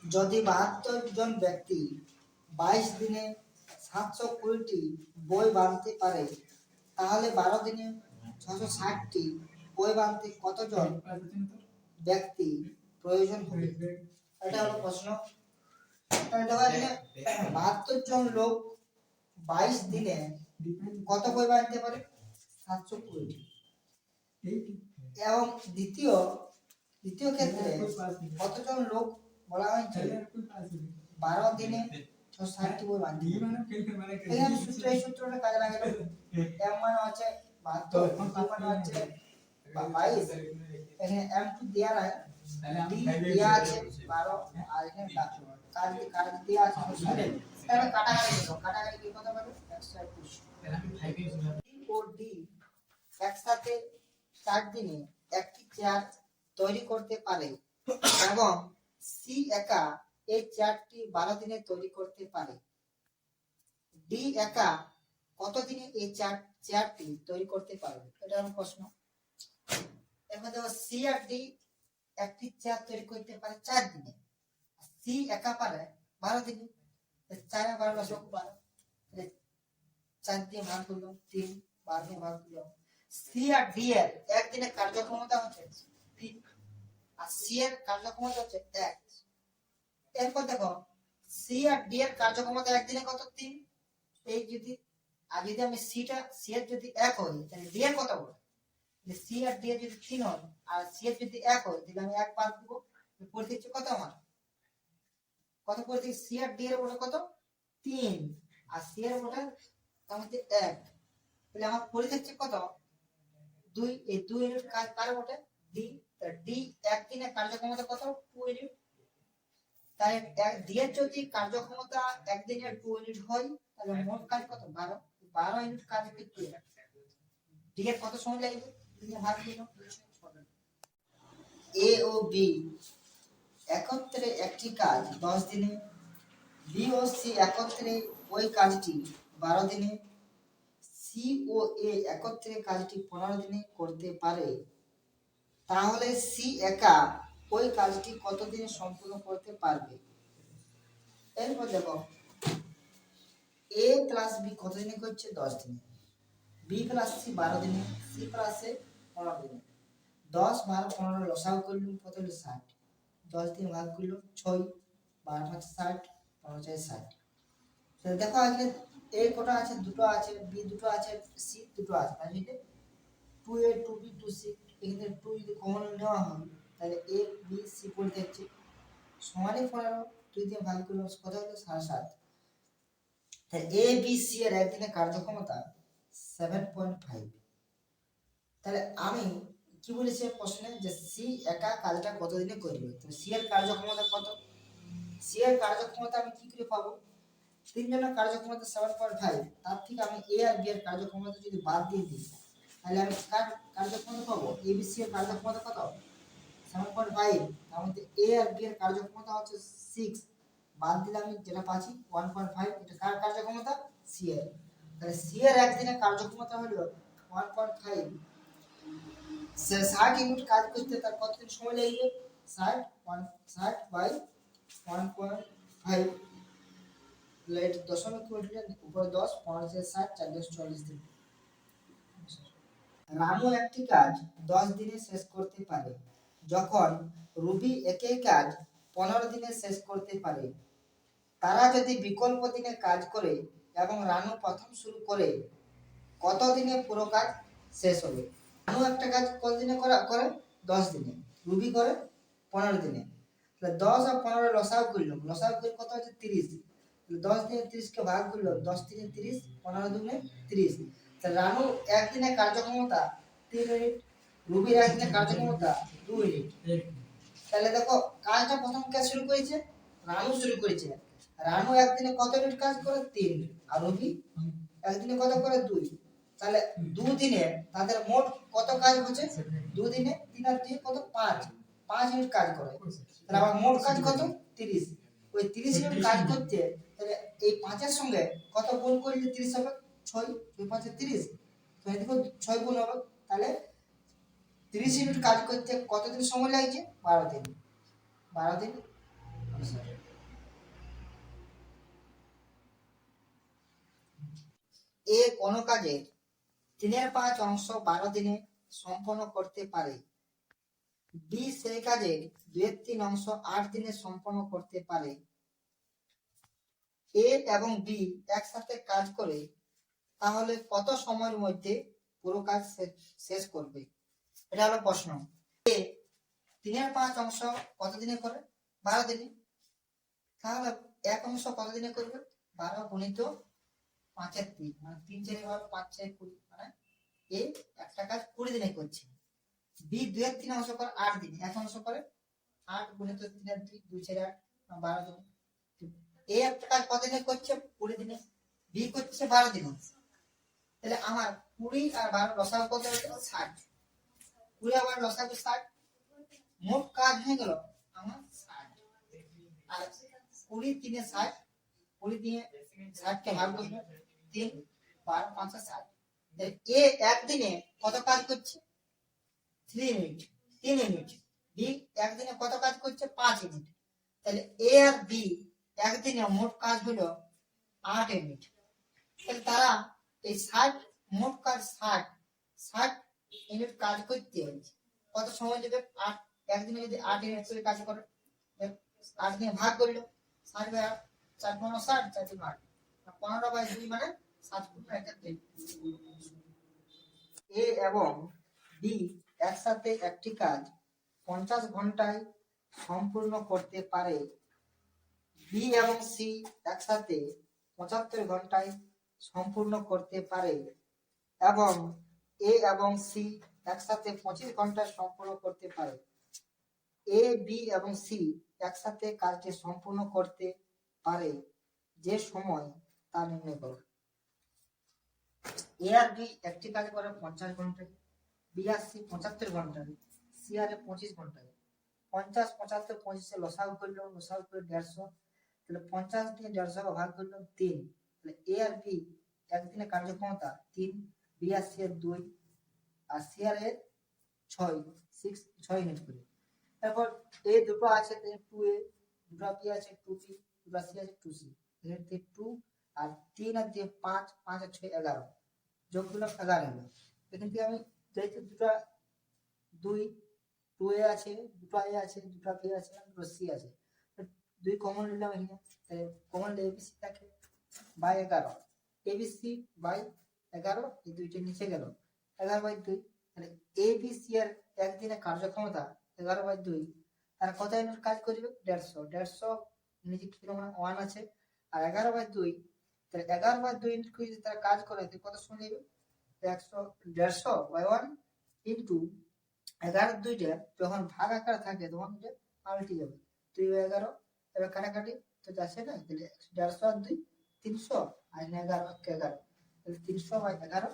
যদি 72 জন ব্যক্তি 22 দিনে 720টি বই বানাতে পারে, তাহলে 12 দিনে 660টি বই বানাতে কতজন ব্যক্তি প্রয়োজন হবে? এটা হলো প্রশ্ন। তাহলে দেখা যায় 72 জন লোক 22 দিনে কত বই বানাতে পারে? 720টি। এবং দ্বিতীয় ক্ষেত্রে কতজন লোক বলা হয়েছে? 12 দিনে 660টি বই বানাতে পারে। এখানে এই সূত্রটা কাজে লাগালো। m মানে হচ্ছে 72, d মানে হচ্ছে 22, এখানে m2 দেয়া নাই, d দেয়া আছে 12, আর এখানে কাজ দেয়া আছে 660। তাহলে কাটাকাটি কি কত পাবে? 121। d ও d একসাথে 4 দিনে একটি চেয়ার তৈরি করতে পারে এবং সি একা এই চেয়ারটি 12 দিনে তৈরি করতে পারে। ডি একা কত দিনে এই চেয়ারটি তৈরি করতে পারবে? এটা হলো প্রশ্ন। এখন দেখো সি আর ডি একটি চেয়ার তৈরি করতে পারে 4 দিনে, সি একা পারে 12 দিনে। 4 আর 12 লসক 12, 4 দিয়ে ভাগ করলো 3, 12 দিয়ে ভাগ করলো। সি আর ডি এর একদিনে কার্যক্ষমতা হচ্ছে 3 আর সি এর কার্যক্ষমতা হচ্ছে 1। এরপর দেখো সি আর ডি এর কার্যক্ষমতা একদিনে কত? 3। এই যদি আমি সি এর যদি 1 হয় তাহলে ডি এর কত হবে? সি আর ডি এর যদি 3 হয় আর সি এর যদি 1 হয় তাহলে আমি 1 বাদ দেব। পরিধিক কত আমার? কত পরিধিক? সি আর ডি এর ওটা কত? 3 আর সি এর ওটা তার মধ্যে 1, তাহলে আমার পরিধিক কত? 2। এই 2 ইউনিট কাজ কার ওটা? ডি। তাহলে ডি একদিনে কার্যক্ষমতা কত? 2 ইউনিট। তাই ডি এর যদি কার্যক্ষমতা একদিনে 2 ইউনিট হয় তাহলে মোট কাজ কত? 12 ইউনিট কাজ করতে ডি এর কত সময় লাগবে? তুমি ভাগ দিও। এ ও বি একত্রে একটি কাজ 10 দিনে, বি ও সি একত্রে ওই কাজটি 12 দিনে, সি ও এ একত্রে কাজটি 15 দিনে করতে পারে, তাহলে সি একা ওই কাজটি কত দিনে সম্পূর্ণ করতে পারবে? এরপর দেখো এ প্লাস বি কত দিনে করছে? 10 দিনে, বি প্লাস সি 12 দিনে, সি প্লাস এ 15 দিনে। 10, 12, 15 লসাগু করলাম কত হলো? 60। 10 দিয়ে ভাগ করলাম 6, 12 5 60, 15 60। তাহলে দেখো এখানে এ কটা আছে? দুটো আছে, বি দুটো আছে, সি দুটো আছে। তাহলে এটা 2a 2b 2c, এখানে 2 যদি কমন নেওয়া হয় তাহলে a b c করে যাচ্ছে সমানে 15, 2 দিয়ে ভাগ করলে কত হলো? 7.5। তাহলে এ বি সি এর একদিনে কার্যক্ষমতা 7.5। তাহলে আমি কি বলেছি প্রশ্নে যে সি একা কাজটা কত দিনে করবে? তো সি এর কার্যক্ষমতা কত? সি এর কার্যক্ষমতা আমি কি করে পাবো? তিনজনের কার্যক্ষমতা 7.5, তার থেকে আমি এ আর বি এর কার্যক্ষমতা যদি বাদ দিয়ে দিই তাহলে আমি কার কার্যক্ষমতা পাবো? এ বি সি এর কার্যক্ষমতা কত? 7.5। তার মধ্যে এ আর বি এর কার্যক্ষমতা হচ্ছে 6, বাদ দিলে আমি যেটা পাচ্ছি 1.5। এটা কার কার্যক্ষমতা? সি এর। তাহলে সি এর একদিনের কার্যক্ষমতা হলো 1.5। 60 ইউনিট কাজ করতে তার কতদিন সময় লাগবে? 60 বাই 1.5, লেট দশমিক কোটির উপরে 10, 5 60, 4 40 দিন। রামু একটি কাজ 10 দিনে শেষ করতে পারে, যখন রুবি একই কাজ 15 দিনে শেষ করতে পারে। তারা যদি বিকল্প দিনে কাজ করে এবং রানু প্রথম শুরু করে, কত দিনে পুরো কাজ শেষ হবে? রানু একটা কাজ কত দিনে করে? 10 দিনে। রুবি করে 15 দিনে। তাহলে 10 আর 15 লসাগু করলাম, লসাগু করে কত হচ্ছে? 30। 10 দিয়ে 30 কে ভাগ করলো, 10 3 30, 15 দুগুণে 30। তাহলে রানু একদিনে কার্যক্ষমতা 3 ইউনিট, রুবির একদিনে কার্যক্ষমতা 2 ইউনিট। তাহলে দেখো কাজটা প্রথম কে শুরু করেছে? রানু শুরু করেছে। রানু একদিনে কত ইউনিট কাজ করে? 3। আর রবি একদিনে কত করে? 2। তাহলে দুদিনে তাদের মোট কত কাজ হচ্ছে? দুদিনে 3 আর 2 কত? 5 ইউনিট কাজ করে। তাহলে আমার মোট কাজ কত? 30। ওই 30 ইউনিট কাজ করতে তাহলে এই 5 এর সঙ্গে কত গুণ করলে 30 হবে? 6, 2 5 30। তো এদিকে 6 গুণ হবে। তাহলে 30 ইউনিট কাজ করতে কতদিন সময় লাগছে? 12 দিন। 12 দিন এ কোন কাজের 3/5 অংশ 12 দিনে সম্পন্ন করতে পারে। বি সেই কাজের 2/3 অংশ 8 দিনে সম্পন্ন করতে পারে। এ এবং বি একসাথে কাজ করে তাহলে কত সময়ের মধ্যে পুরো কাজ শেষ করবে? এটা হলো প্রশ্ন। এ 3/5 অংশ কত দিনে করে? 12 দিনে। তাহলে এক অংশ কত দিনে করবে? 12 গুণিত 5 3, মানে 3 4 12 5 4 20, মানে এ একটা কাজ 20 দিনে করছে। বি 2/3 অংশ করে 8 দিনে, এক অংশ করে 8 গুণিত 3 আর 2 2 4 8, 12 দিনে। এ একটা কাজ কত দিনে করছে? 20 দিনে। বি করছে 12 দিনে। তাহলে আমার 20 আর 12 লসাগু কত হচ্ছে? 60। 20 আর 12 লসাগু 60, মোট কাজ হয়ে গেল আমার 60। আর 20 3 60, 20 দিয়ে 60 কে ভাগ করবে 3, 12 5 60। এ একদিনে কত কাজ করছে? 3 ইউনিট, 3 ইউনিট। বি একদিনে কত কাজ করছে? 5 ইউনিট। তাহলে এ আর বি একদিনে মোট কাজ হলো 8 ইউনিট। তাহলে তারা এই 60 মোট কাজ 60 ইউনিট কাজ করতে কত সময় নেবে? 8, একদিনে যদি 8 ইউনিট করে কাজ করে 8 দিয়ে ভাগ করলো 60 বাই 8, 4 15 60, 4 দিয়ে ভাগ 15 বাই 2, মানে 7 এ এবং বি একসাথে একটি কাজ 50 ঘন্টায় সম্পূর্ণ করতে পারে। বি এবং সি একসাথে 75 ঘন্টায় সম্পূর্ণ করতে পারে এবং এ এবং সি একসাথে 25 ঘন্টায় সম্পূর্ণ করতে পারে। এ বি এবং সি একসাথে কাজটি সম্পূর্ণ করতে পারে যে সময় তা নির্ণয় করো। এ আর বি একটি কাজ করে 50 ঘন্টায়, বি আর সি 75 ঘন্টায়, সি আর 25 ঘন্টায়। 50 75 25 লসাগু করলো, লসাগু করে 150। তাহলে 50 দিয়ে 150 ভাগ করলো 3। তাহলে এ আর বি একদিনে কার্যক্ষমতা 3, বি আর সি এর 2 আর সি আর এর 6 ইউনিট করে। তারপর এ দুটো আছে 2a, দুটো বি আছে 2b, দুটো সি আছে 2c। এখানে 2 আর 3 আর দিয়ে 5, 5 আর 6 11, যোগ করলাম 11 হলো। এখান থেকে আমি যেহেতু দুটো 2a আছে, দুটো a আছে, দুটো b আছে, দুটো c আছে, 2 কমন নিলাম এখানে। তাহলে কমন abc থাকে বাই 11, abc বাই 11, এই দুইটা নিচে গেল 11/2। তাহলে abc এর একদিনে কার্যক্ষমতা 11/2, আর কত ইউনিট কাজ করবে? 150 নিচে কি 1 আছে, আর 11/2, তাহলে 11/2 ইউনিট করে যদি তারা কাজ করে কত সময় নেবে? 150/1 ইন্টু 11 দুইটা যখন ভাগ আকার থাকে তখন এটা পাল্টে যাবে 2/11। এবার কাটাকাটি তো যাচ্ছে না, তাহলে 150 আর 2 300, আর 11 11, তাহলে 300/11